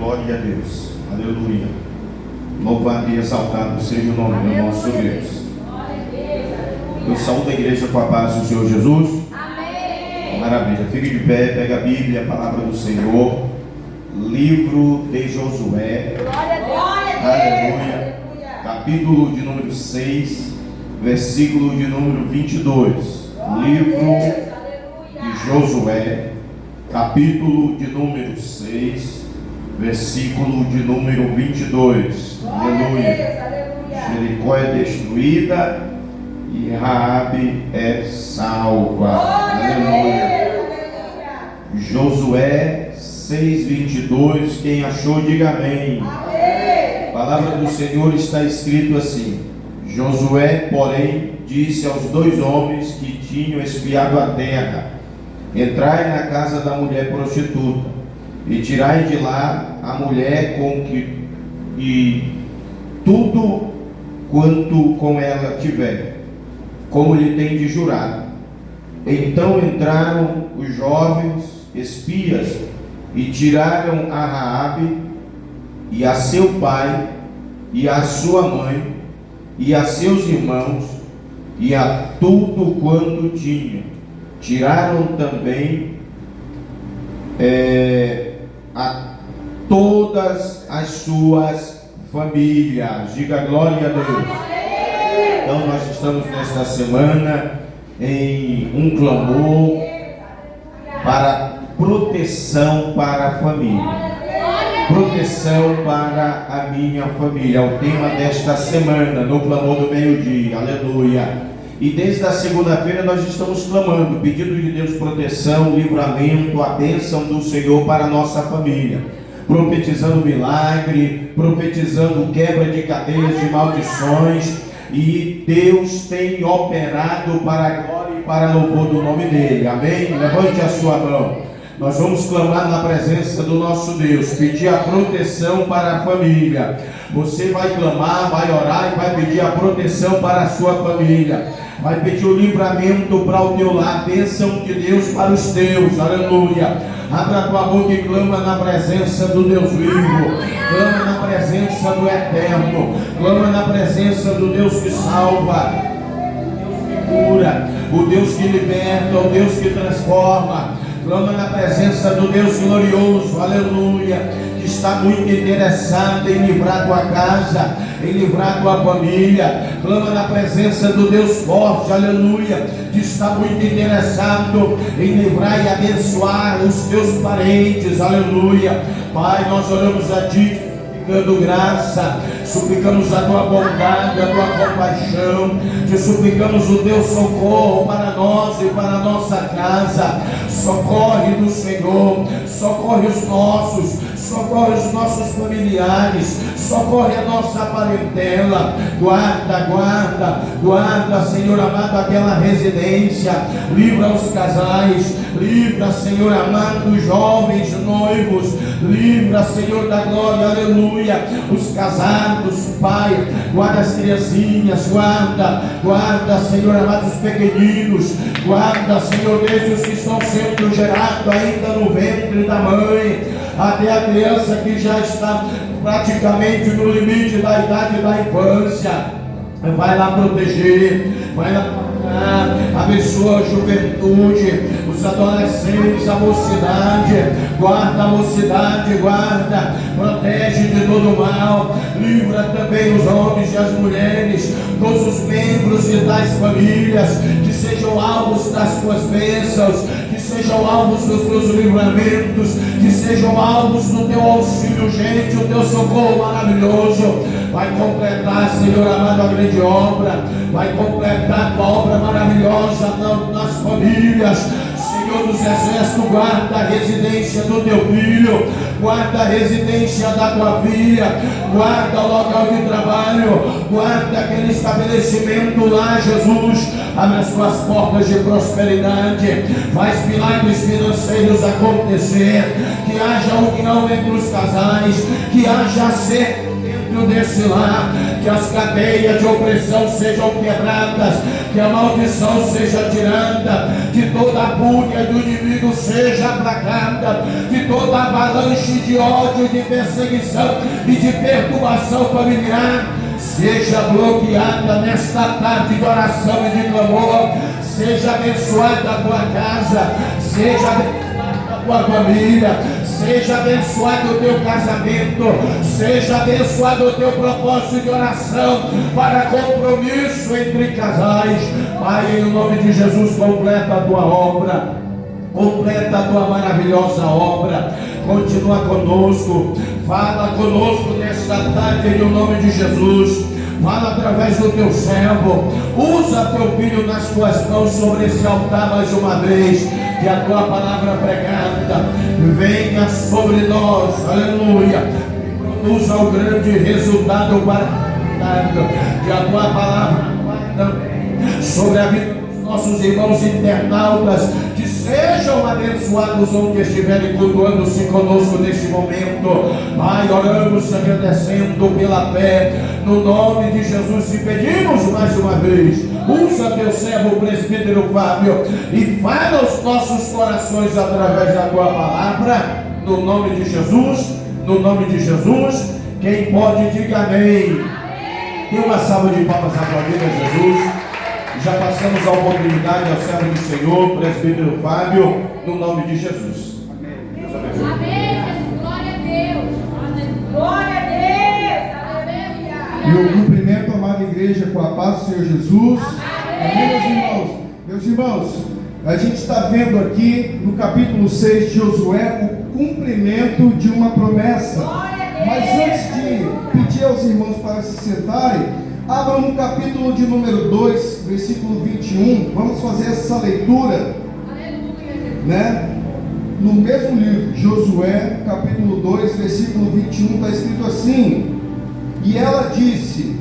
Glória a Deus. Aleluia. Louvado e exaltado seja o nome do nosso Deus. Eu saúdo a igreja com a paz do Senhor Jesus. Amém. Maravilha. Fique de pé, pega a Bíblia, a palavra do Senhor. Livro de Josué. Glória a Deus. Aleluia. Capítulo de número 6, versículo de número 22. Livro de Josué, capítulo de número 6, versículo de número 22. Aleluia. Jericó é destruída e Raabe é salva. Aleluia. Josué 6:22. Quem achou, diga amém. A palavra do Senhor está escrito assim: Josué, porém, disse aos dois homens que tinham espiado a terra: entrai na casa da mulher prostituta e tirai de lá a mulher com que e tudo quanto com ela tiver, como lhe tem de jurar. Então entraram os jovens espias e tiraram a Raabe e a seu pai e a sua mãe e a seus irmãos e a tudo quanto tinham. Tiraram também a todas as suas famílias. Diga glória a Deus. Então nós estamos nesta semana em um clamor para proteção para a família. Proteção para a minha família. É o tema desta semana, no clamor do meio-dia. Aleluia. E desde a segunda-feira nós estamos clamando, pedindo de Deus proteção, livramento, a bênção do Senhor para a nossa família. Profetizando milagre, profetizando quebra de cadeias de maldições. E Deus tem operado para a glória e para louvor do nome dEle. Amém? Levante a sua mão. Nós vamos clamar na presença do nosso Deus, pedir a proteção para a família. Você vai clamar, vai orar e vai pedir a proteção para a sua família. Vai pedir o livramento para o teu lar, bênção de Deus para os teus. Aleluia. Abra a tua boca e clama na presença do Deus vivo. Clama na presença do Eterno. Clama na presença do Deus que salva, o Deus que cura, o Deus que liberta, o Deus que transforma. Clama na presença do Deus glorioso, aleluia, que está muito interessado em livrar tua casa, em livrar tua família. Clama na presença do Deus forte, aleluia, que está muito interessado em livrar e abençoar os teus parentes, aleluia. Pai, nós oramos a Ti, suplicando graça, suplicamos a tua bondade, a tua compaixão, te suplicamos o teu socorro para nós e para a nossa casa. Socorre do Senhor, socorre os nossos familiares, socorre a nossa parentela. Guarda, Senhor amado, aquela residência. Livra os casais, livra, Senhor amado, os jovens noivos. Livra, Senhor da glória, aleluia, os casados, Pai. Guarda as criancinhas, guarda, Senhor amado, os pequeninos. Guarda, Senhor Deus, os que estão sendo gerados ainda no ventre da mãe, até a criança que já está praticamente no limite da idade da infância. Vai lá proteger, vai lá tocar, abençoa a juventude, os adolescentes, a mocidade. Guarda a mocidade, guarda, protege de todo mal. Livra também os homens e as mulheres, todos os membros e das famílias, que sejam alvos das tuas bênçãos, que sejam alvos dos teus livramentos, que sejam alvos do teu auxílio urgente, o teu socorro maravilhoso. Vai completar, Senhor amado, a grande obra. Vai completar a tua obra maravilhosa nas famílias. Senhor dos exércitos, guarda a residência do teu filho, guarda a residência da tua filha, guarda o local de trabalho, guarda aquele estabelecimento lá, Jesus. Abre as tuas portas de prosperidade, faz milagres financeiros acontecer, que haja união entre os casais, que haja ser dentro desse lar, que as cadeias de opressão sejam quebradas, que a maldição seja tirada, que toda a fúria do inimigo seja aplacada, que toda avalanche de ódio, de perseguição e de perturbação familiar seja bloqueada nesta tarde de oração e de clamor. Seja abençoada a tua casa, seja abençoada a tua família, seja abençoado o teu casamento, seja abençoado o teu propósito de oração para compromisso entre casais. Pai, em nome de Jesus, completa a tua obra, completa a tua maravilhosa obra. Continua conosco, fala conosco nesta tarde em nome de Jesus. Fala através do teu servo, usa teu filho nas tuas mãos sobre esse altar mais uma vez, que a tua palavra pregada venha sobre nós, aleluia, e produza o grande resultado para que a tua palavra também sobre a vida dos nossos irmãos internautas, que sejam abençoados onde estiverem cultuando-se conosco neste momento. Pai, oramos agradecendo pela fé, no nome de Jesus, e pedimos mais uma vez, usa teu servo, o presbítero Fábio, e fala aos nossos corações através da tua palavra, no nome de Jesus, no nome de Jesus. Quem pode, diga amém. Dê uma salva de palmas à tua vida, Jesus. Já passamos a oportunidade ao servo do Senhor, presbítero Fábio, no nome de Jesus. Amém. Deus abençoe. Amém. Glória a Deus. Glória a Deus. Aleluia. E eu cumprimento a amada igreja com a paz do Senhor Jesus. Amém, meus irmãos. Meus irmãos, a gente está vendo aqui no capítulo 6 de Josué o cumprimento de uma promessa. Mas antes de pedir aos irmãos para se sentarem, abram no capítulo de número 2, versículo 21. Vamos fazer essa leitura, né? No mesmo livro, Josué, capítulo 2, versículo 21, está escrito assim: e ela disse,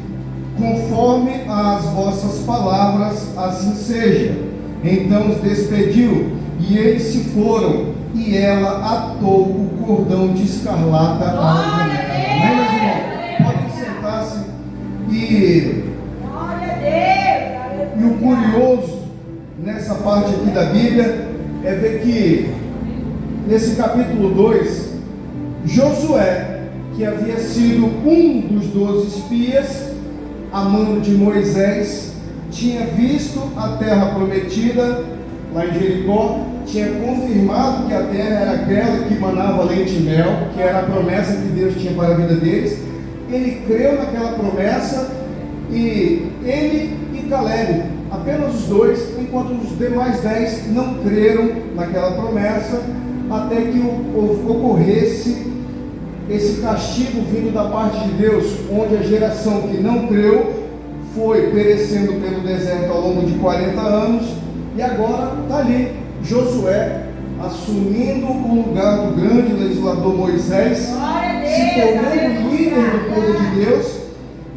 conforme as vossas palavras, assim seja. Então os despediu, e eles se foram, e ela atou o cordão de escarlata à janela. Amém, meus irmãos? Podem sentar-se. E o curioso nessa parte aqui da Bíblia é ver que nesse capítulo 2, Josué, que havia sido um dos 12 espias, a mando de Moisés, tinha visto a terra prometida lá em Jericó, tinha confirmado que a terra era aquela que manava leite e mel, que era a promessa que Deus tinha para a vida deles. Ele creu naquela promessa, e ele e Caleb, apenas os dois, enquanto os demais 10 não creram naquela promessa, até que ocorresse esse castigo vindo da parte de Deus, onde a geração que não creu foi perecendo pelo deserto ao longo de 40 anos, e agora está ali Josué assumindo o lugar do grande legislador Moisés, se tornando líder do povo de Deus,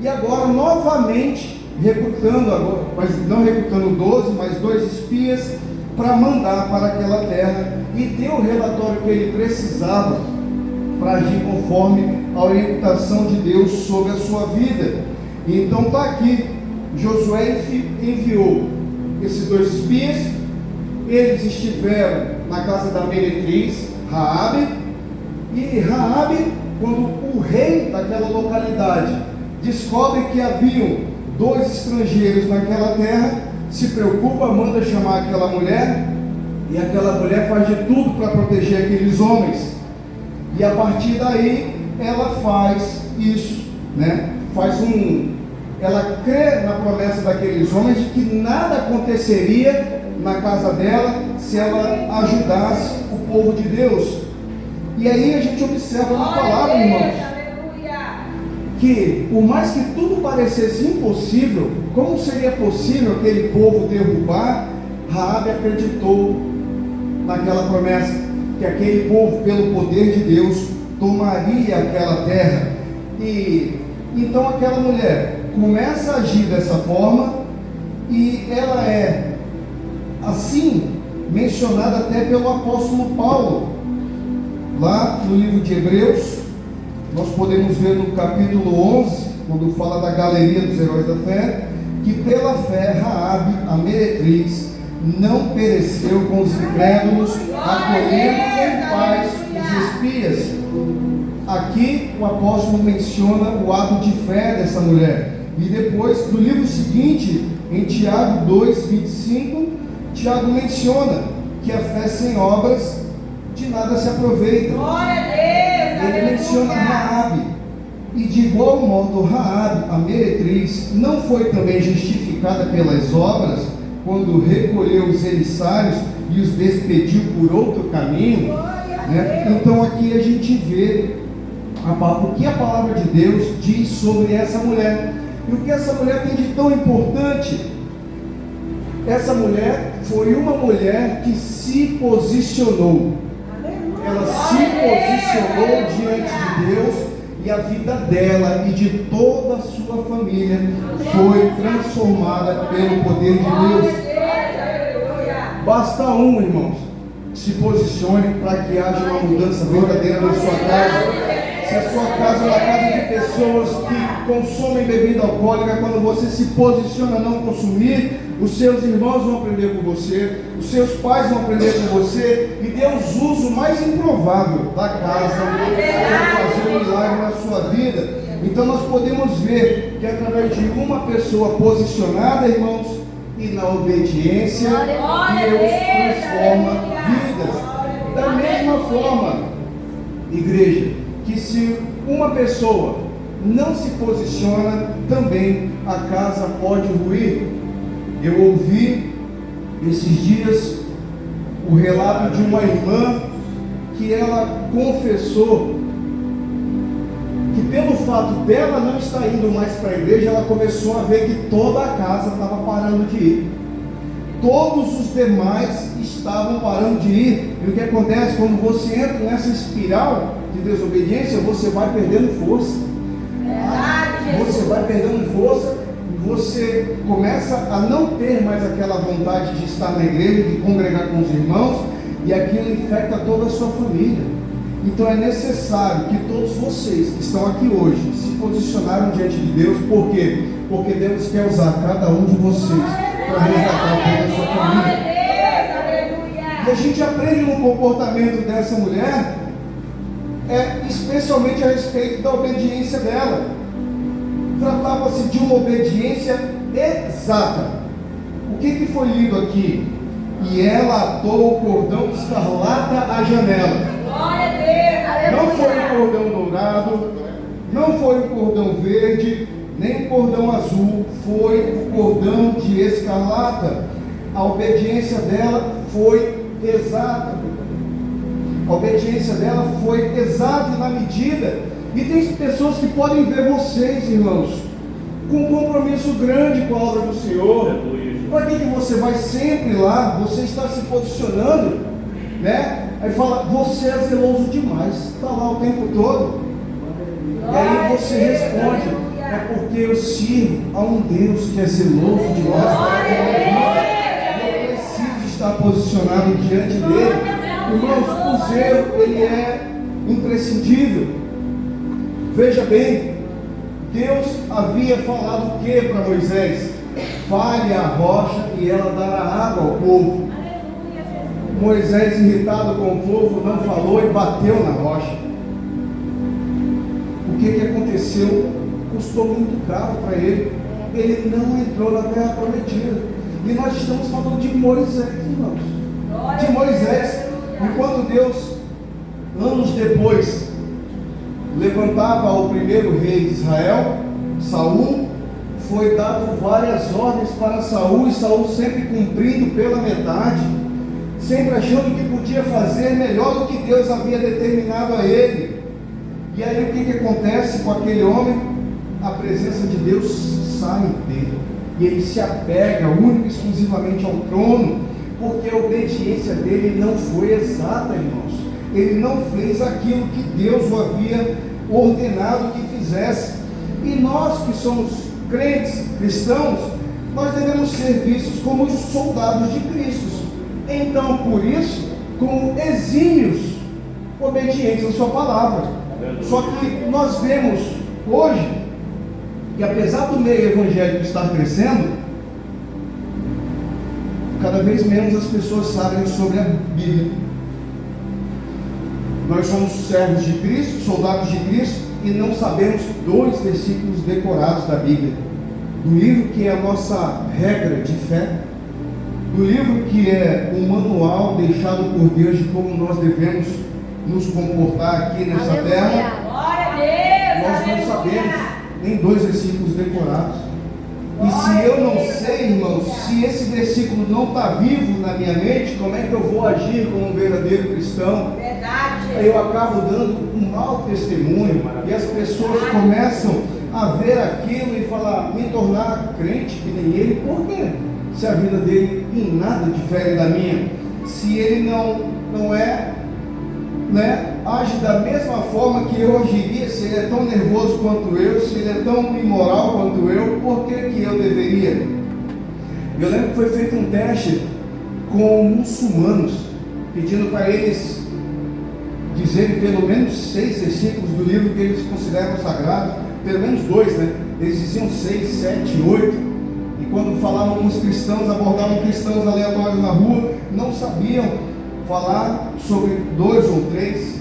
e agora novamente recrutando, mas não recrutando 12, mas 2 espias para mandar para aquela terra e ter o relatório que ele precisava para agir conforme a orientação de Deus sobre a sua vida. E então está aqui, Josué enviou esses 2 espias. Eles estiveram na casa da meretriz Raabe, e Raabe, quando o rei daquela localidade descobre que haviam 2 estrangeiros naquela terra, se preocupa, manda chamar aquela mulher, e aquela mulher faz de tudo para proteger aqueles homens, e a partir daí ela faz isso, né? Ela crê na promessa daqueles homens de que nada aconteceria na casa dela se ela ajudasse o povo de Deus. E aí a gente observa na palavra, irmãos, que por mais que tudo parecesse impossível, como seria possível aquele povo derrubar? Raabe acreditou naquela promessa, que aquele povo, pelo poder de Deus, tomaria aquela terra. E então aquela mulher começa a agir dessa forma, e ela é assim mencionada até pelo apóstolo Paulo, lá no livro de Hebreus. Nós podemos ver no capítulo 11, quando fala da galeria dos heróis da fé, que pela fé Raabe, a meretriz, não pereceu com os incrédulos, acolhendo em paz os espias. Aqui o apóstolo menciona o ato de fé dessa mulher. E depois, no livro seguinte, em Tiago 2:25, Tiago menciona que a fé sem obras de nada se aproveita. Ele menciona Raabe. E de igual modo, Raabe, a meretriz, não foi também justificada pelas obras quando recolheu os emissários e os despediu por outro caminho, né? Então aqui a gente vê o que a palavra de Deus diz sobre essa mulher. E o que essa mulher tem de tão importante? Essa mulher foi uma mulher que se posicionou. Ela se posicionou diante de Deus, e a vida dela e de toda a sua família foi transformada pelo poder de Deus. Basta irmãos, se posicione para que haja uma mudança verdadeira na sua casa. Se a sua casa é uma casa de pessoas que consomem bebida alcoólica, quando você se posiciona a não consumir, os seus irmãos vão aprender com você, os seus pais vão aprender com você, e Deus usa o mais improvável da casa para fazer um milagre na sua vida. Então nós podemos ver que através de uma pessoa posicionada, irmãos, e na obediência, Deus transforma vidas. Da mesma forma, igreja, que se uma pessoa não se posiciona, também a casa pode ruir. Eu ouvi esses dias o relato de uma irmã que ela confessou que pelo fato dela não estar indo mais para a igreja, ela começou a ver que toda a casa estava parando de ir. Todos os demais estavam parando de ir. E o que acontece quando você entra nessa espiral de desobediência? Você vai perdendo força. Você vai perdendo força. Você começa a não ter mais aquela vontade de estar na igreja, de congregar com os irmãos, e aquilo infecta toda a sua família. Então é necessário que todos vocês que estão aqui hoje se posicionaram diante de Deus. Por quê? Porque Deus quer usar cada um de vocês para resgatar toda a sua família. E a gente aprende no comportamento dessa mulher, especialmente a respeito da obediência dela. Tratava-se de uma obediência exata. O que foi lido aqui? E ela atou o cordão escarlata à janela. Não foi o cordão dourado, não foi o cordão verde, nem o cordão azul, foi o cordão de escarlata. A obediência dela foi exata. A obediência dela foi exata e na medida. E tem pessoas que podem ver vocês, irmãos, com um compromisso grande com a obra do Senhor. Para que você vai sempre lá? Você está se posicionando, né? Aí fala, você é zeloso demais, está lá o tempo todo. E aí você responde, é porque eu sirvo a um Deus que é zeloso demais para comigo. Eu preciso estar posicionado diante dele. Irmãos, o zelo, ele é imprescindível. Veja bem, Deus havia falado o que para Moisés? Fale a rocha e ela dará água ao povo. Moisés, irritado com o povo, não falou e bateu na rocha. O que aconteceu? Custou muito caro para ele. Ele não entrou na terra prometida. E nós estamos falando de Moisés, irmãos. De Moisés. E quando Deus, anos depois, levantava o primeiro rei de Israel, Saul, foi dado várias ordens para Saul, e Saul sempre cumprindo pela metade, sempre achando que podia fazer melhor do que Deus havia determinado a ele. E aí o que acontece com aquele homem? A presença de Deus sai dele, e ele se apega única e exclusivamente ao trono, porque a obediência dele não foi exata, irmãos. Ele não fez aquilo que Deus o havia ordenado que fizesse. E nós que somos crentes, cristãos, nós devemos ser vistos como os soldados de Cristo. Então, por isso, como exímios, obedientes à sua palavra. Só que nós vemos hoje que apesar do meio evangélico estar crescendo, cada vez menos as pessoas sabem sobre a Bíblia. Nós somos servos de Cristo, soldados de Cristo, e não sabemos 2 versículos decorados da Bíblia, do livro que é a nossa regra de fé, do livro que é o manual deixado por Deus de como nós devemos nos comportar aqui nessa terra. Glória a Deus. Nós não sabemos nem 2 versículos decorados. E se eu não sei, irmãos, se esse versículo não está vivo na minha mente, como é que eu vou agir como um verdadeiro cristão? Verdade. Aí eu acabo dando um mau testemunho, e as pessoas começam a ver aquilo e falar, me tornar crente que nem ele. Por quê? Se a vida dele em nada difere da minha, se ele não é, né, age da mesma forma que eu agiria, se ele é tão nervoso quanto eu, se ele é tão imoral quanto eu, por que que eu deveria? Eu lembro que foi feito um teste com muçulmanos, pedindo para eles dizerem pelo menos 6 versículos do livro que eles consideram sagrado, pelo menos 2, né? Eles diziam 6, 7, 8, e quando falavam com os cristãos, abordavam cristãos aleatórios na rua, não sabiam falar sobre 2 ou 3,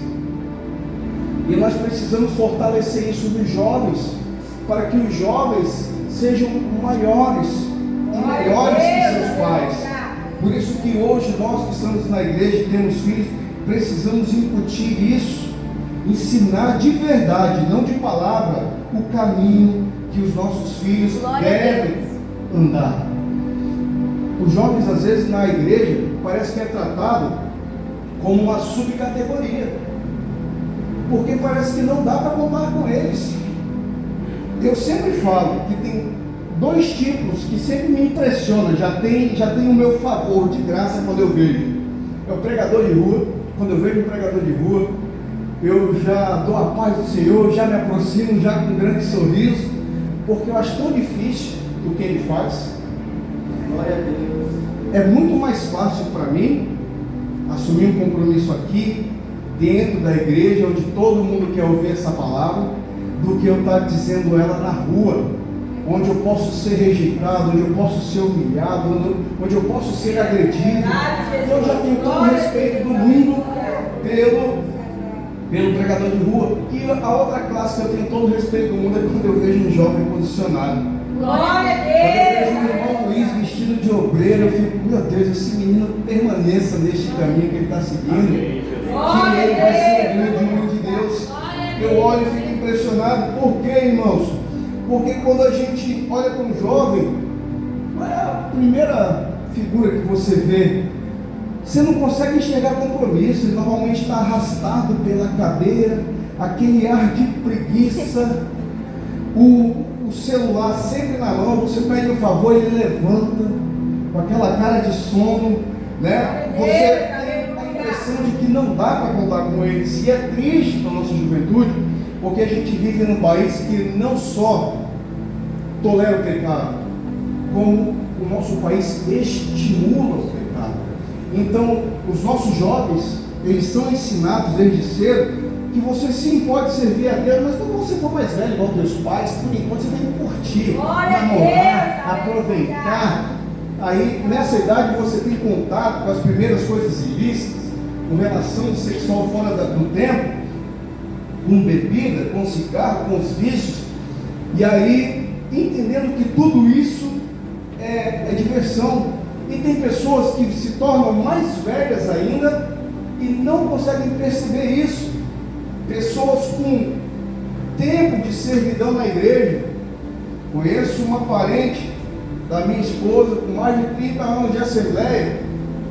e nós precisamos fortalecer isso nos jovens, para que os jovens sejam maiores e melhores que seus pais. Por isso que hoje nós que estamos na igreja e temos filhos, precisamos incutir isso, ensinar de verdade, não de palavra, o caminho que os nossos filhos devem andar. Os jovens às vezes na igreja parece que é tratado como uma subcategoria, porque parece que não dá para contar com eles. Eu sempre falo que tem 2 tipos que sempre me impressionam, já tem o meu favor de graça quando eu vejo. É o pregador de rua. Quando eu vejo um pregador de rua, eu já dou a paz do Senhor, já me aproximo, já com um grande sorriso, porque eu acho tão difícil o que ele faz. Glória a Deus. É muito mais fácil para mim assumir um compromisso aqui, dentro da igreja, onde todo mundo quer ouvir essa palavra, do que eu estar dizendo ela na rua, onde eu posso ser rejeitado, onde eu posso ser humilhado, onde eu posso ser agredido. Eu já tenho todo o respeito do mundo pelo pregador de rua. E a outra classe que eu tenho todo o respeito do mundo é quando eu vejo um jovem posicionado. Glória a Quando eu vejo um Deus. irmão Luiz vestido de obreiro, eu fico, meu Deus, esse menino permaneça neste caminho que ele está seguindo, que ele vai ser o grande homem de Deus. Eu olho e fico impressionado. Por quê, irmãos? Porque quando a gente olha para um jovem, qual é a primeira figura que você vê? Você não consegue enxergar compromisso, ele normalmente está arrastado pela cadeira, aquele ar de preguiça, o celular sempre na mão, você pede um favor, ele levanta, com aquela cara de sono, né? Você tem a impressão de que não dá para contar com ele. E é triste para a nossa juventude, porque a gente vive num país que não só tolera o pecado, como o nosso país estimula o pecado. Então, os nossos jovens, eles são ensinados desde cedo que você sim pode servir a Deus, mas quando você for mais velho, igual teus pais, por enquanto você tem que curtir, namorar, aproveitar. Aí, nessa idade, você tem contato com as primeiras coisas ilícitas, com relação sexual fora do tempo, com bebida, com cigarro, com os vícios, e aí, entendendo que tudo isso é diversão. E tem pessoas que se tornam mais velhas ainda e não conseguem perceber isso. Pessoas com tempo de servidão na igreja. Conheço uma parente da minha esposa com mais de 30 anos de assembleia,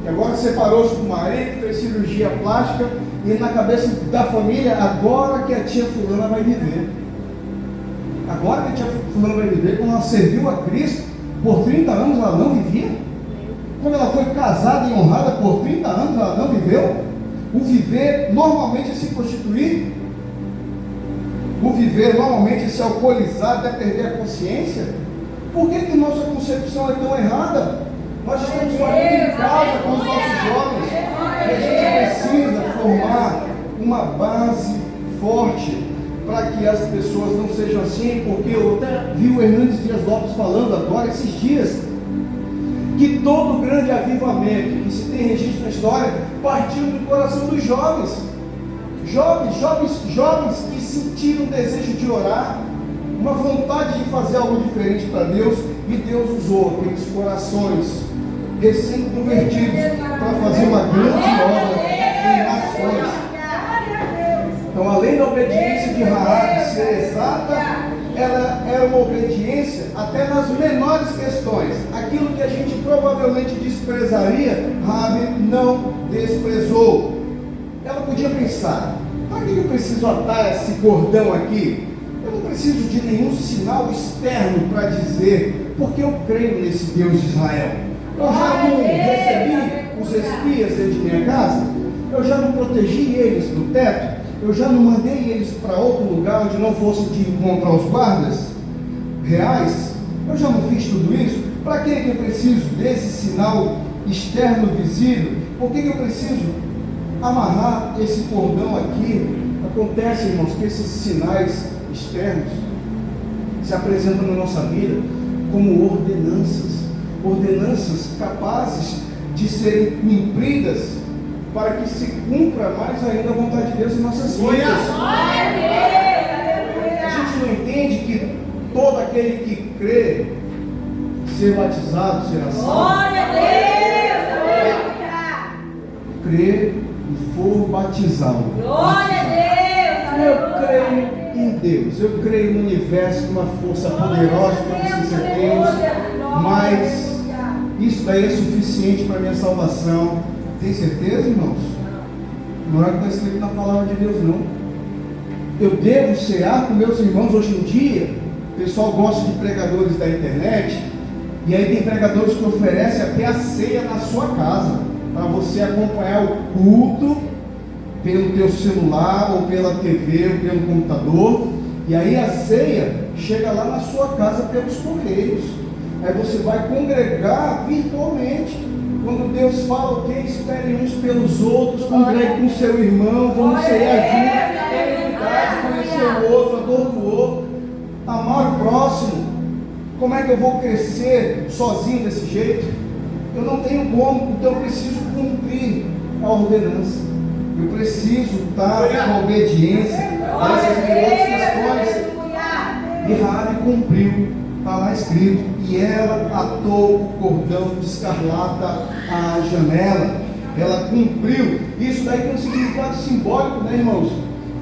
que agora separou-se do marido, fez cirurgia plástica, e na cabeça da família, agora que a tia fulana vai viver. Agora que a tia fulana vai viver, quando ela serviu a Cristo, por 30 anos ela não vivia. Quando ela foi casada e honrada por 30 anos, ela não viveu. O viver normalmente é se prostituir. O viver normalmente é se alcoolizar até perder a consciência. Por que nossa concepção é tão errada? Nós estamos falando em casa com os nossos jovens. E a gente precisa formar uma base forte para que as pessoas não sejam assim, porque eu até vi o Hernandes Dias Lopes falando agora, esses dias, que todo grande avivamento que se tem registro na história partiu do coração dos jovens. Jovens que sentiram o desejo de orar, uma vontade de fazer algo diferente para Deus, e Deus usou aqueles corações recém-convertidos para fazer uma grande obra em nações. Então, além da obediência de Raabe ser exata, ela era uma obediência até nas menores questões. Aquilo que a gente provavelmente desprezaria, Raabe não desprezou. Ela podia pensar: para que eu preciso atar esse cordão aqui? Eu não preciso de nenhum sinal externo para dizer, porque eu creio nesse Deus de Israel. Eu já não recebi os espias dentro de minha casa, eu já não protegi eles no teto, eu já não mandei eles para outro lugar onde não fosse de encontro aos guardas reais, eu já não fiz tudo isso. Para que eu preciso desse sinal externo visível? Por que eu preciso amarrar esse cordão aqui? Acontece, irmãos, que esses sinais externos se apresentam na nossa vida como ordenanças capazes de serem cumpridas para que se cumpra mais ainda a vontade de Deus em nossas vidas. A gente não entende que todo aquele que crê ser batizado será salvo. Crê e for batizado. Eu creio em Deus, eu creio no universo, numa força poderosa que eu preciso ser Deus, mas isso daí é suficiente para a minha salvação. Tem certeza, irmãos? Não é o que está escrito na palavra de Deus, não. Eu devo cear com meus irmãos. Hoje em dia, o pessoal gosta de pregadores da internet, e aí tem pregadores que oferecem até a ceia na sua casa, para você acompanhar o culto pelo teu celular, ou pela TV, ou pelo computador, e aí a ceia chega lá na sua casa pelos correios. Aí você vai congregar virtualmente. Quando Deus fala, ok, espere uns pelos outros, congregue com seu irmão, vamos ceiar juntos, conhecer o outro, a dor do outro, amar o próximo. Como é que eu vou crescer sozinho desse jeito? Eu não tenho como, então eu preciso cumprir a ordenança. Eu preciso estar com obediência a essas melhores questões. E Raabe cumpriu. Está lá escrito: e ela atou o cordão de escarlata à janela. Ela cumpriu. Isso daí tem um significado simbólico, né, irmãos?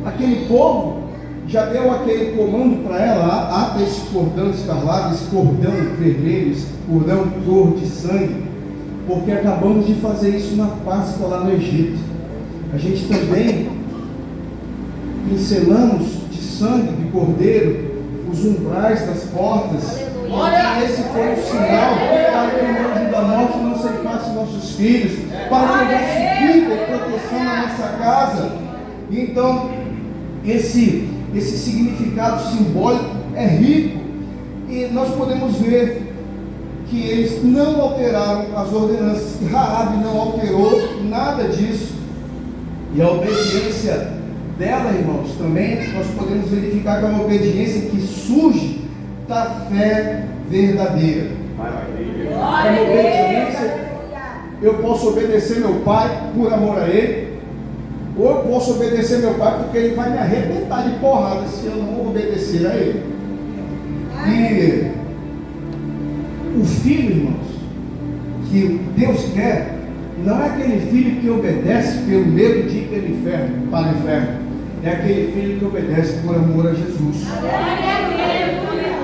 Aquele povo já deu aquele comando para ela: ata esse cordão escarlata, esse cordão vermelho, esse cordão cor de sangue, porque acabamos de fazer isso na Páscoa lá no Egito. A gente também pincelamos de sangue de cordeiro os umbrais das portas. E esse foi o sinal para que o anjo da morte não ceifasse nossos filhos, para que houvesse vida e proteção na nossa casa. Então, esse significado simbólico é rico, e nós podemos ver que eles não alteraram as ordenanças. Raabe não alterou nada disso, e a obediência dela, irmãos, também nós podemos verificar que é uma obediência que surge da fé verdadeira. É uma obediência. Eu posso obedecer meu pai por amor a ele, ou eu posso obedecer meu pai porque ele vai me arrebentar de porrada se eu não obedecer a ele. E o filho, irmãos, que Deus quer, não é aquele filho que obedece pelo medo de ir para o inferno. É aquele filho que obedece por amor a Jesus.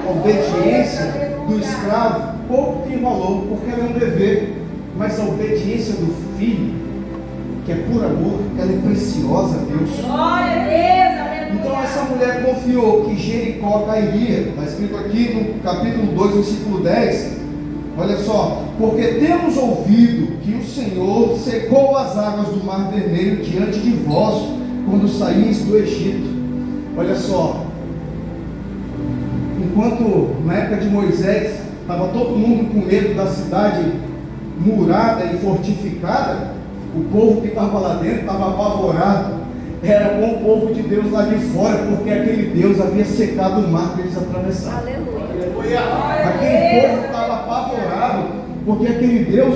A obediência do escravo pouco tem valor, porque ela é um dever, mas a obediência do filho, que é por amor, ela é preciosa a Deus. Então essa mulher confiou que Jericó cairia. Está escrito aqui no capítulo 2, versículo 10. Olha só: porque temos ouvido que o Senhor secou as águas do Mar Vermelho diante de vós, quando saísse do Egito. Olha só, enquanto na época de Moisés estava todo mundo com medo da cidade murada e fortificada, o povo que estava lá dentro estava apavorado. era com o povo de Deus lá de fora, porque aquele Deus havia secado o mar para eles atravessarem. Aquele povo estava apavorado, porque aquele Deus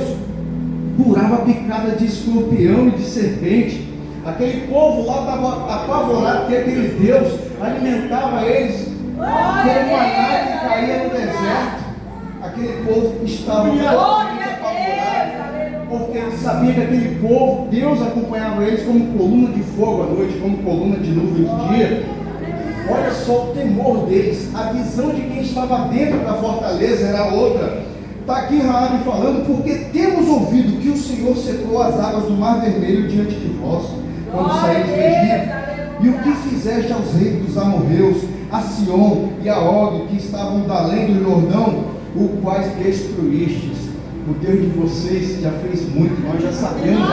curava picada de escorpião e de serpente. Aquele povo lá estava apavorado, porque aquele Deus alimentava eles, aquele maná que caía no deserto. Aquele povo estava totalmente apavorado, porque ele sabia que aquele povo, Deus acompanhava eles como coluna de fogo à noite, como coluna de nuvem de dia. Olha só o temor deles, a visão de quem estava dentro da fortaleza era outra. Está aqui Raabe falando, porque temos ouvido que o Senhor secou as águas do Mar Vermelho diante de vós, quando saíste do Egito, e o que fizeste aos reis dos amorreus, a Sion e a Og, que estavam da além do Jordão, o quais destruístes. O Deus de vocês já fez muito, nós já sabemos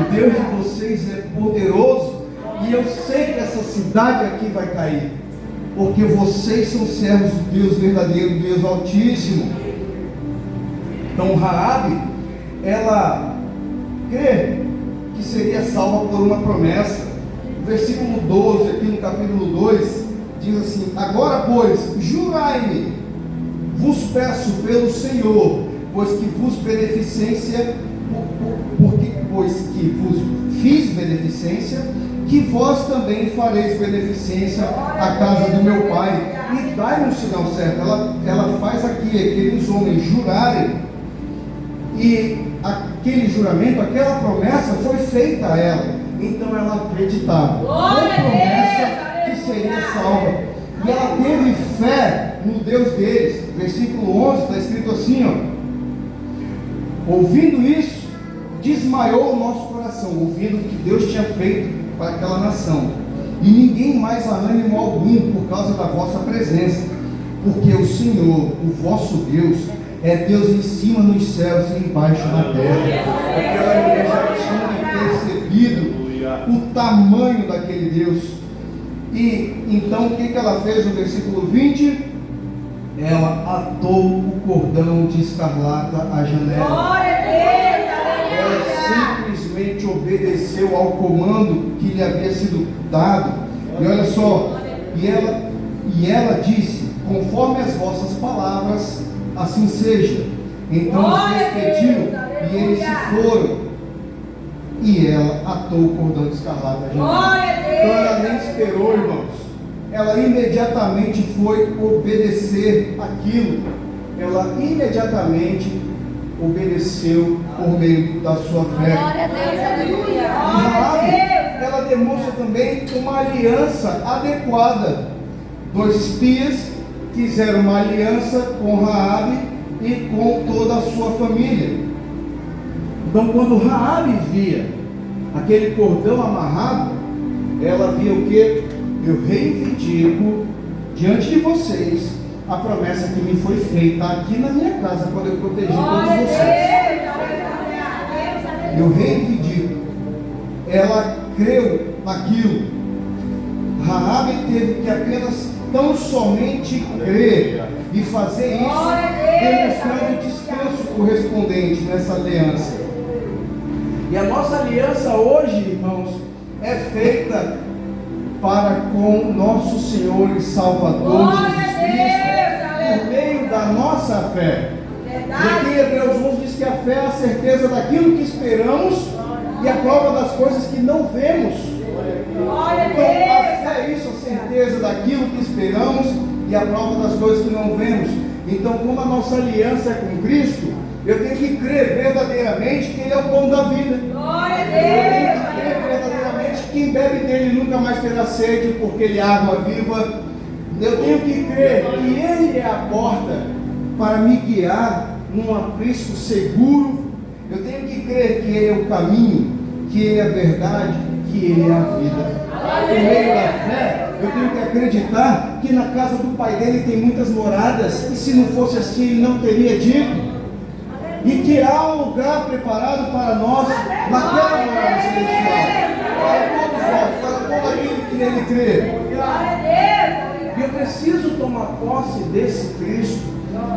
o Deus de vocês é poderoso, e eu sei que essa cidade aqui vai cair, porque vocês são servos do Deus verdadeiro, Deus Altíssimo. Então Raabe, ela crê que seria salva por uma promessa. O versículo 12, aqui no capítulo 2, diz assim: agora pois, jurai-me, vos peço pelo Senhor, pois que vos beneficência, pois que vos fiz beneficência, que vós também fareis beneficência à casa do meu pai, e dai-me um sinal certo. Ela faz aqui aqueles homens jurarem, e aquele juramento, aquela promessa foi feita a ela, então ela acreditava na promessa que seria salva, e ela teve fé no Deus deles. Versículo 11 está escrito assim, ó: ouvindo isso, desmaiou o nosso coração, ouvindo o que Deus tinha feito para aquela nação, e ninguém mais há ânimo algum por causa da vossa presença, porque o Senhor, o vosso Deus, é Deus em cima nos céus e embaixo na terra. Aquela mulher já tinha percebido o tamanho daquele Deus. E então o que ela fez no versículo 20? Ela atou o cordão de escarlata à janela. Ela simplesmente obedeceu ao comando que lhe havia sido dado. E olha só, e ela disse: conforme as vossas palavras, assim seja. Então os despediu e eles se foram. E ela atou o cordão de escarlata à janela. Então ela nem esperou, irmãos. Ela imediatamente foi obedecer aquilo. Ela imediatamente obedeceu por meio da sua fé. Glória a Deus, aleluia. E Raabe, ela demonstra também uma aliança adequada. Dois espias fizeram uma aliança com Raabe e com toda a sua família. Então, quando Raabe via aquele cordão amarrado, ela via o que? Eu reivindico diante de vocês a promessa que me foi feita aqui na minha casa, quando eu protegi todos vocês. Eu reivindico. Ela creu naquilo. Raabe teve que apenas tão somente crer e fazer isso, demonstrando o descanso correspondente nessa aliança. E a nossa aliança hoje, irmãos, é feita para com nosso Senhor e Salvador Jesus Cristo, por meio da nossa fé. E aqui em Hebreus 11 diz que a fé é a certeza daquilo que esperamos e a prova das coisas que não vemos. Então a fé é isso, a certeza daquilo que esperamos e a prova das coisas que não vemos. Então, como a nossa aliança é com Cristo, eu tenho que crer verdadeiramente que Ele é o pão da vida. Eu tenho que crer verdadeiramente que quem bebe dele nunca mais terá sede, porque Ele é água viva. Eu tenho que crer que Ele é a porta para me guiar num aprisco seguro. Eu tenho que crer que Ele é o caminho, que Ele é a verdade, que Ele é a vida. Por meio da fé, eu tenho que acreditar que na casa do Pai dele tem muitas moradas, e se não fosse assim, Ele não teria dito. E que há um lugar preparado para nós naquela morada celestial, para todos nós, para todo aquele que nele crê. E eu preciso tomar posse desse Cristo,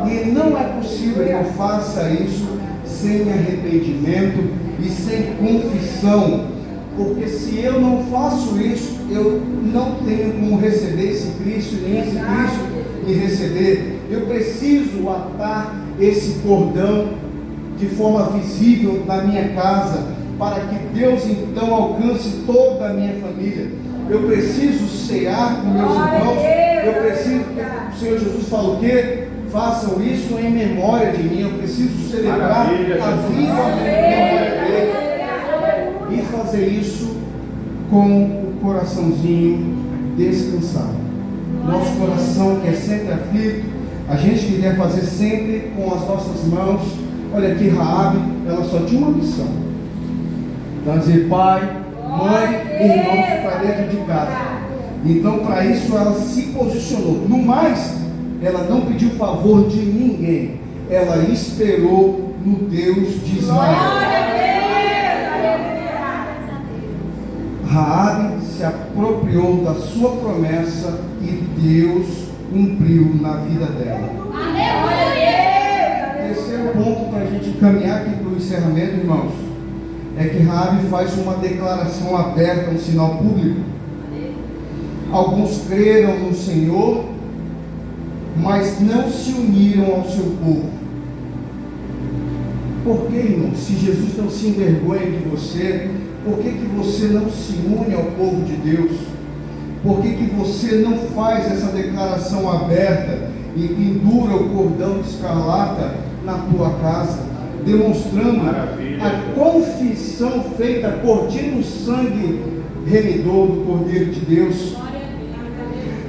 e não é possível que eu faça isso sem arrependimento e sem confissão. porque se eu não faço isso, eu não tenho como receber esse Cristo, nem esse Cristo me receber. Eu preciso atar esse cordão de forma visível na minha casa, para que Deus então alcance toda a minha família. Eu preciso cear com meus irmãos. Eu preciso, o Senhor Jesus fala o quê? Façam isso em memória de mim. Eu preciso celebrar a viva memória dele e fazer isso com o coraçãozinho descansado. Nosso coração que é sempre aflito, a gente que quer fazer sempre com as nossas mãos. Olha aqui, Raabe, ela só tinha uma missão: trazer pai, mãe e irmãos para dentro de casa. Então, para isso ela se posicionou. No mais, ela não pediu favor de ninguém. Ela esperou no Deus de Israel. Raabe se apropriou da sua promessa e Deus cumpriu na vida dela. Terceiro ponto para a gente caminhar aqui para o encerramento, irmãos, é que Raabe faz uma declaração aberta, um sinal público. Alguns creram no Senhor, mas não se uniram ao seu povo. Por que, irmão? Se Jesus não se envergonha de você, por que você não se une ao povo de Deus? Por que você não faz essa declaração aberta e pendura o cordão de escarlata na tua casa, demonstrando a confissão feita por ti no sangue remidor do Cordeiro de Deus?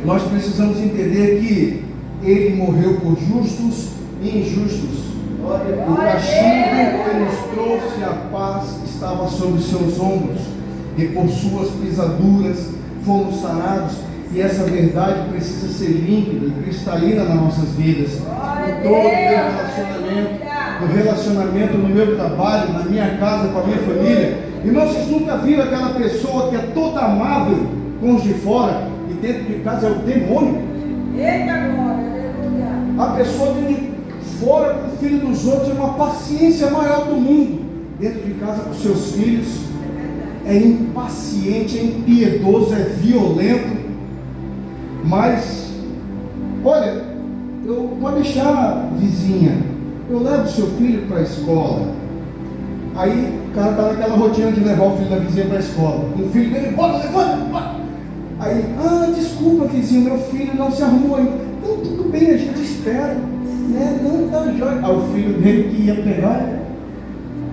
Nós precisamos entender que Ele morreu por justos e injustos. O castigo que nos trouxe a paz estava sobre seus ombros, e por suas pisaduras fomos sarados. E essa verdade precisa ser límpida e cristalina nas nossas vidas, em todo o meu relacionamento, no relacionamento no meu trabalho, na minha casa, com a minha família. Irmão, vocês nunca viram aquela pessoa que é toda amável com os de fora e dentro de casa é o demônio? Eita glória, aleluia. A pessoa dentro de fora com o filho dos outros é uma paciência maior do mundo. Dentro de casa com seus filhos é impaciente, é impiedoso, é violento. Mas, olha, pode deixar, vizinha, eu levo seu filho para a escola. Aí o cara está naquela rotina de levar o filho da vizinha para a escola. O filho dele, bora, levanta. Aí, desculpa, vizinho, meu filho não se arrumou ainda. Não, tudo bem, a gente espera, né? Não, tá jóia. Aí o filho dele que ia pegar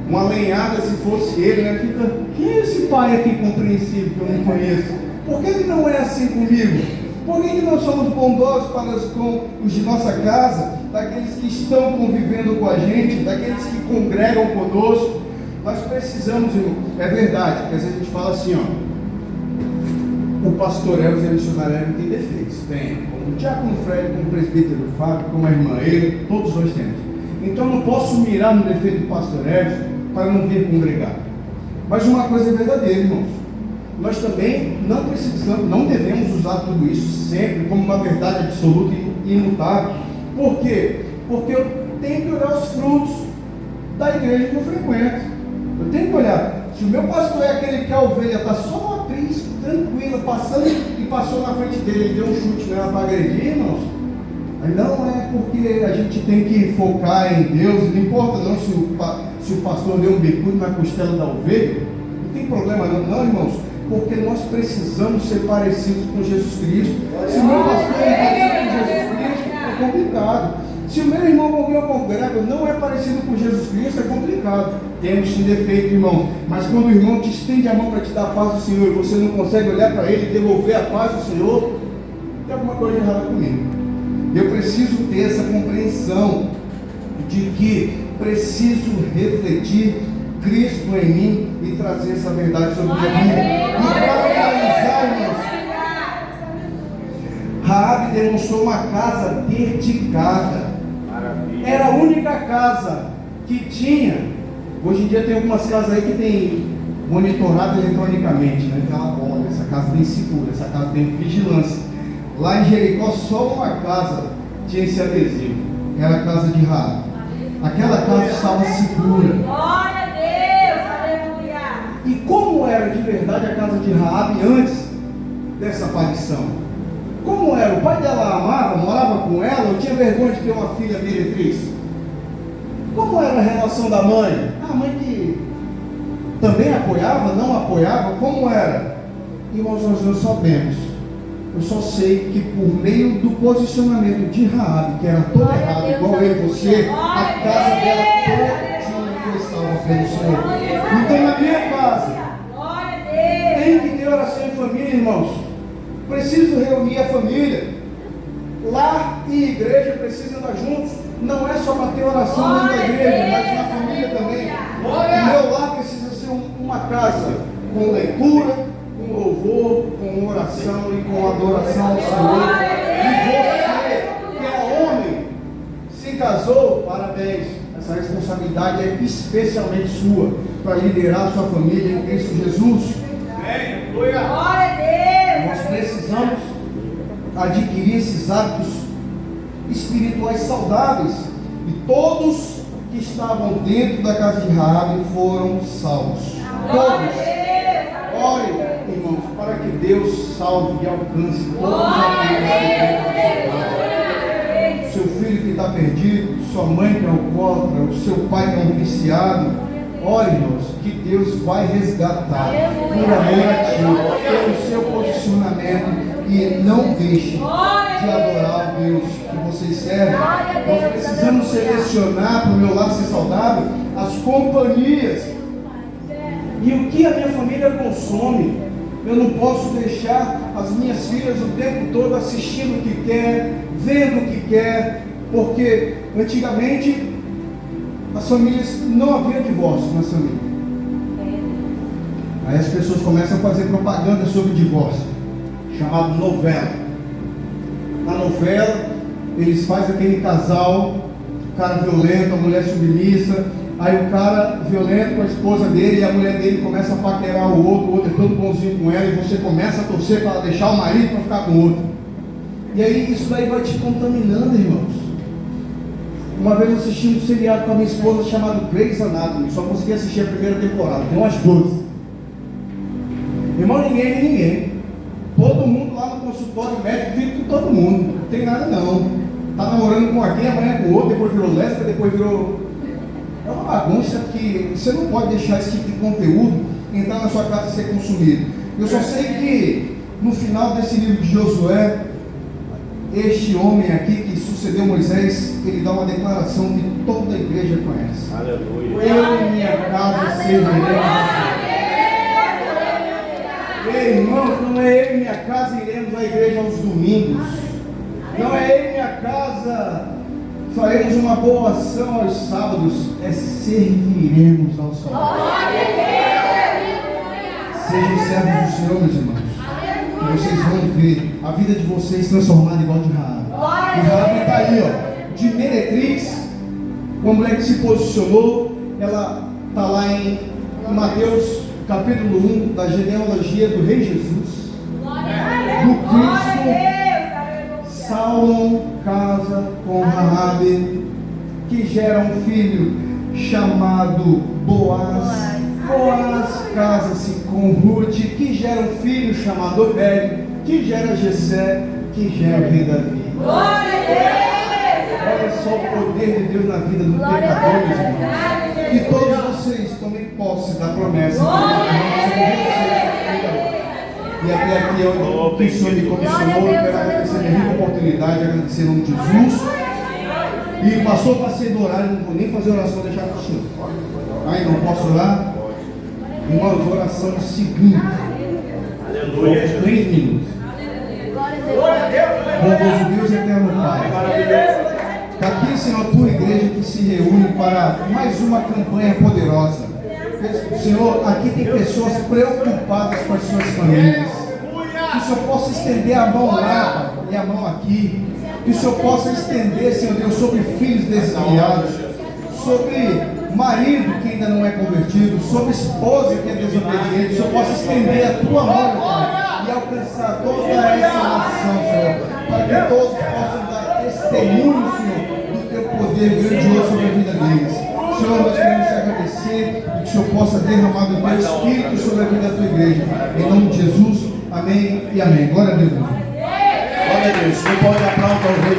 uma lenhada, se fosse ele, né? Fica, quem é esse pai aqui compreensível que eu não conheço? Por que ele não é assim comigo? Por que nós somos bondosos para com os de nossa casa, daqueles que estão convivendo com a gente, daqueles que congregam conosco? Nós precisamos, irmão, é verdade, porque às vezes a gente fala assim, o pastor Elvis e a missionária Ellen têm defeitos, tem, como o diácono Fred, como o presbítero Fábio, como a irmã ele, todos nós temos. Então eu não posso mirar no defeito do pastor Elvis para não vir congregar. Mas uma coisa é verdadeira, irmãos. Nós também não precisamos, não devemos usar tudo isso sempre como uma verdade absoluta e imutável. Por quê? Porque eu tenho que olhar os frutos da igreja que eu frequento. Eu tenho que olhar. Se o meu pastor é aquele que a ovelha está só uma atriz, tranquila, passando e passou na frente dele e deu um chute nela para agredir, irmãos, aí não é porque a gente tem que focar em Deus. Não importa não se o pastor deu um bicudo na costela da ovelha, não tem problema não, irmãos. Porque nós precisamos ser parecidos com Jesus Cristo. Se o meu pastor é parecido com Jesus Cristo, é complicado. Se o meu irmão com quem eu congrego não é parecido com Jesus Cristo, é complicado. Temos sim defeito, irmão. Mas quando o irmão te estende a mão para te dar a paz do Senhor e você não consegue olhar para ele e devolver a paz do Senhor, tem alguma coisa errada comigo. Eu preciso ter essa compreensão de que preciso refletir Cristo em mim e trazer essa verdade sobre a minha vida. E para finalizar, irmãos, Raabe demonstrou uma casa dedicada. Era a única casa que tinha. Hoje em dia tem algumas casas aí que tem monitorado eletronicamente, né? Então, olha, essa casa tem segura, essa casa tem vigilância. Lá em Jericó só uma casa tinha esse adesivo. Era a casa de Raabe. Aquela casa estava segura. E como era de verdade a casa de Raabe antes dessa aparição? Como era? O pai dela amava, morava com ela, ou tinha vergonha de ter uma filha meretriz? Como era a relação da mãe? A mãe que também apoiava, não apoiava? Como era? Irmãos, nós não sabemos. Eu só sei que por meio do posicionamento de Raabe, que era todo errado, igual eu e você, a casa dela toda foi salva pelo Senhor. Então na minha casa tem que ter oração em família, irmãos. Preciso reunir a família. Lar e igreja precisam andar juntos. Não é só para ter oração dentro da igreja, mas na família também. O meu lar precisa ser uma casa com leitura, com louvor, com oração e com adoração ao Senhor. E você, que é homem, se casou, parabéns. Essa responsabilidade é especialmente sua para liderar a sua família em Cristo Jesus. Glória a Deus. Nós precisamos adquirir esses hábitos espirituais saudáveis. E todos que estavam dentro da casa de Raabe foram salvos. Todos. Ore, irmãos, para que Deus salve e alcance todos aqueles. Seu filho que está perdido, sua mãe que é alcoólatra, o seu pai que é um viciado. Ore, irmãos, que Deus vai resgatar por amor a ti, pelo seu posicionamento, e não deixe de adorar o Deus que vocês servem. Nós precisamos selecionar para o meu lar ser saudável as companhias e o que a minha família consome. Eu não posso deixar as minhas filhas o tempo todo assistindo o que quer, vendo o que quer, porque antigamente as famílias não havia divórcio nas famílias. Aí as pessoas começam a fazer propaganda sobre divórcio, chamado novela. Na novela eles fazem aquele casal, o cara violento, a mulher submissa. Aí o cara violento com a esposa dele e a mulher dele começa a paquerar o outro é todo bonzinho com ela, e você começa a torcer para deixar o marido para ficar com o outro. E aí isso daí vai te contaminando, irmãos. Uma vez eu assisti um seriado com a minha esposa chamado Grey's Anatomy. Só consegui assistir a primeira temporada, tem umas 12. Irmão, ninguém é ninguém. Todo mundo lá no consultório médico vive com todo mundo. Não tem nada não. Tá namorando com alguém, amanhã com outro, depois virou lésbica, depois virou... É uma bagunça que você não pode deixar esse tipo de conteúdo entrar na sua casa e ser consumido. Eu só sei que no final desse livro de Josué, este homem aqui que sucedeu Moisés, ele dá uma declaração que toda a igreja conhece. Aleluia. Eu e minha casa serviremos. Ei, irmãos, não é eu e minha casa iremos à igreja aos domingos. Não é eu e minha casa faremos uma boa ação aos sábados. É serviremos ao Senhor. Sejam servos do Senhor, meus irmãos. E vocês vão ver a vida de vocês transformada igual de Raabe. E Raabe está aí, ó, de meretriz, uma mulher que se posicionou. Ela está lá em Mateus capítulo 1, da genealogia do rei Jesus, do Cristo. Salomão casa com Raabe, que gera um filho chamado Boaz. Boaz casa-se com Ruth, que gera um filho chamado Obed, que gera Jessé, que gera o rei Davi. Olha só o poder de Deus na vida do pecador, meus irmãos. E todos vocês tomem posse da promessa. E até aqui é o que o Senhor me comissionou. Eu quero agradecer a minha rica oportunidade, agradecer em nome de Jesus. E passou para ser do horário, não vou nem fazer oração, deixar para o Senhor. Aí não posso orar? Irmãos, oração de segundo. Aleluia. 3 minutos. Bondoso Deus e eterno Pai. Está aqui, Senhor, a tua igreja que se reúne para mais uma campanha poderosa. Senhor, aqui tem pessoas preocupadas com as suas famílias. Que o Senhor possa estender a mão lá e a mão aqui. Que o Senhor possa estender, Senhor Deus, sobre filhos desviados, sobre marido que ainda não é convertido, sobre esposa que é desobediente. Que o Senhor possa estender a tua mão, Pai, e alcançar toda essa nação, Senhor, para que todos possam dar testemunho, Senhor, do teu poder grandioso sobre a vida deles. Senhor, nós queremos te agradecer e que o Senhor possa derramar do teu Espírito sobre a vida da tua igreja. Em nome de Jesus, amém e amém. Glória a Deus. Glória a Deus. Quem pode aplaudir ao Rei?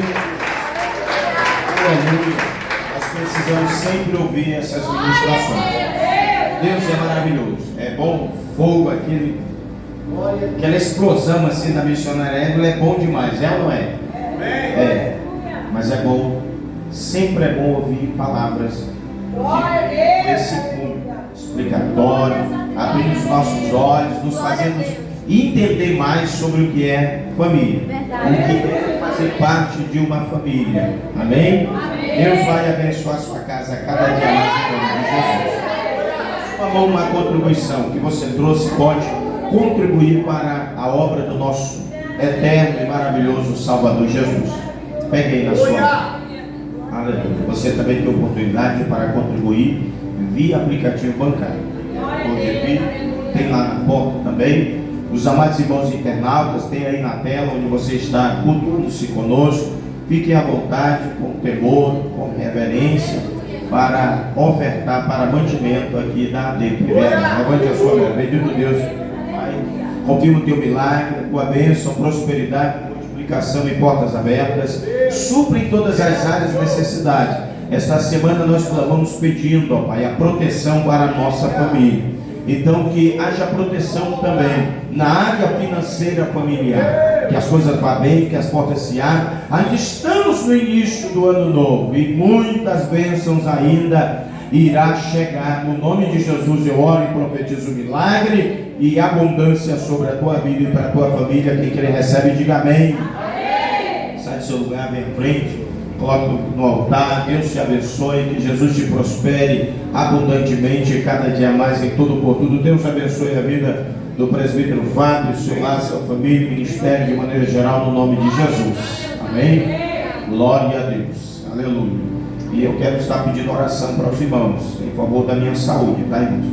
Aleluia. Nós precisamos sempre ouvir essas ministrações. Deus é maravilhoso. É bom fogo, aquela explosão assim da missionária Égua é bom demais, é ou não é? É. Mas é bom, sempre é bom ouvir palavras desse cunho explicatório, abrindo os nossos olhos, nos fazendo entender mais sobre o que é família, o que é fazer parte de uma família. Amém? Deus vai abençoar a sua casa a cada dia mais em nome de Jesus. Falou uma contribuição que você trouxe, pode contribuir para a obra do nosso eterno e maravilhoso Salvador Jesus. Pegue aí na sua mão. Aleluia. Você também tem oportunidade para contribuir via aplicativo bancário. Tem lá na porta também. Os amados irmãos internautas, tem aí na tela onde você está cultuando-se conosco. Fiquem à vontade, com temor, com reverência, para ofertar para mantimento aqui da ADP. Levante a sua mão. Bendito Deus, Pai. Confirma o teu milagre, a tua bênção, prosperidade, multiplicação e portas abertas. Supre em todas as áreas de necessidade. Esta semana nós clamamos pedindo, ó Pai, a proteção para a nossa família. Então que haja proteção também na área financeira familiar, que as coisas vá bem, que as portas se abram. Ainda estamos no início do ano novo e muitas bênçãos ainda irá chegar. No nome de Jesus eu oro e profetizo milagre e abundância sobre a tua vida e para a tua família. Quem quer recebe, diga amém. Sai do seu lugar, vem em frente, coloque no altar. Deus te abençoe, que Jesus te prospere abundantemente cada dia mais em tudo por tudo. Deus abençoe a vida do presbítero Fábio, seu lar, sua família, ministério de maneira geral, no nome de Jesus. Amém? Glória a Deus. Aleluia. E eu quero estar pedindo oração para os irmãos em favor da minha saúde, tá, irmãos?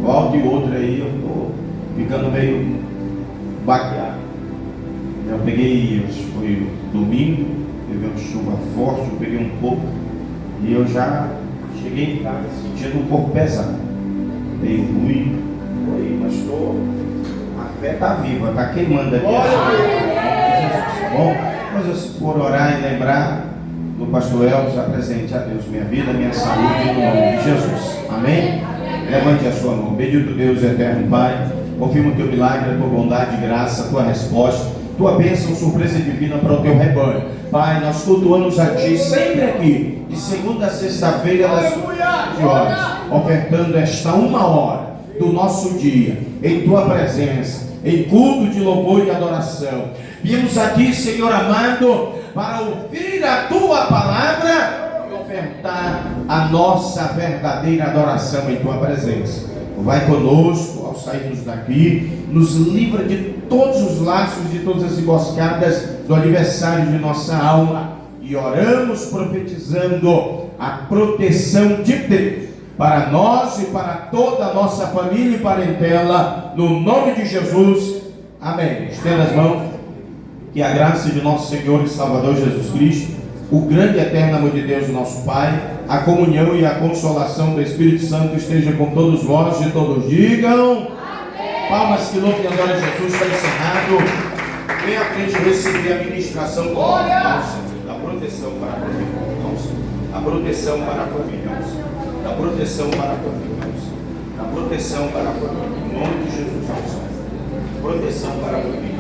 Volta e outra aí, eu estou ficando meio baqueado. Eu peguei, foi domingo, teve uma chuva forte, eu peguei um pouco e eu já cheguei em casa sentindo um pouco pesado. Meio ruim, mas estou. A fé está viva, está queimando aqui. Tá bom? Mas se for orar e lembrar do pastor Elvis, apresente a Deus minha vida, minha saúde, no nome de Jesus. Amém? Levante a sua mão. Bendito Deus, eterno Pai, confirma o teu milagre, a tua bondade, graça, a tua resposta, tua bênção, surpresa divina para o teu rebanho. Pai, nós cultuamos a Ti sempre aqui, de segunda a sexta-feira, das 15 horas, ofertando esta 1 hora do nosso dia, em Tua presença, em culto de louvor e adoração. Viemos aqui, Senhor amado, para ouvir a Tua palavra e ofertar a nossa verdadeira adoração em Tua presença. Vai conosco ao sairmos daqui, nos livra de todos os laços, de todas as emboscadas do aniversário de nossa alma, e oramos profetizando a proteção de Deus para nós e para toda a nossa família e parentela, no nome de Jesus, amém. Estenda as mãos, que a graça de nosso Senhor e Salvador Jesus Cristo, o grande e eterno amor de Deus, nosso Pai, a comunhão e a consolação do Espírito Santo esteja com todos vós, e todos digam amém. Palmas que louvem e adorem Jesus. Está encerrado. Vem à frente receber a ministração com a proteção para a família, a proteção para a família, a proteção para a família, a proteção para a família, em nome de Jesus, proteção para a família.